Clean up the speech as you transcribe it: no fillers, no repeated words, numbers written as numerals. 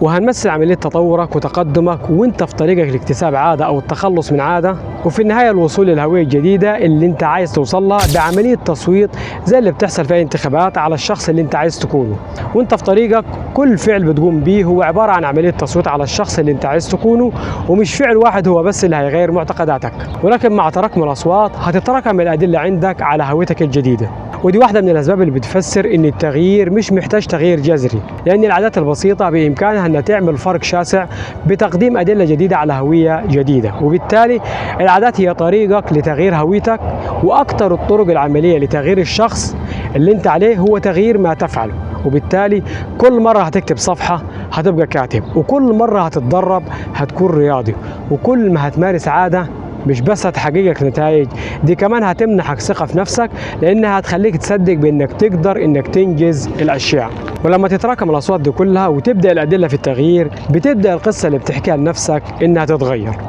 وهنمثل عملية تطورك وتقدمك وانت في طريقك لاكتساب عادة او التخلص من عادة، وفي النهاية الوصول للهوية الجديدة اللي انت عايز توصلها بعملية تصويت زي اللي بتحصل في انتخابات على الشخص اللي انت عايز تكونه. وانت في طريقك كل فعل بتقوم بيه هو عبارة عن عملية تصويت على الشخص اللي انت عايز تكونه، ومش فعل واحد هو بس اللي هيغير معتقداتك، ولكن مع تراكم الأصوات هتتراكم الأدلة عندك على هويتك الجديدة. ودي واحدة من الأسباب اللي بتفسر إن التغيير مش محتاج تغيير جذري، لأن العادات البسيطة بإمكانها أنها تعمل فرق شاسع بتقديم أدلة جديدة على هوية جديدة. وبالتالي العادات هي طريقك لتغيير هويتك، وأكثر الطرق العملية لتغيير الشخص اللي أنت عليه هو تغيير ما تفعله. وبالتالي كل مرة هتكتب صفحة هتبقى كاتب، وكل مرة هتتدرب هتكون رياضي، وكل ما هتمارس عادة مش بس هتحقق لك نتائج، دي كمان هتمنحك ثقة في نفسك، لأنها هتخليك تصدق بأنك تقدر أنك تنجز الأشياء. ولما تتراكم الأصوات دي كلها وتبدأ الأدلة في التغيير، بتبدأ القصة اللي بتحكيها لنفسك إنها تتغير.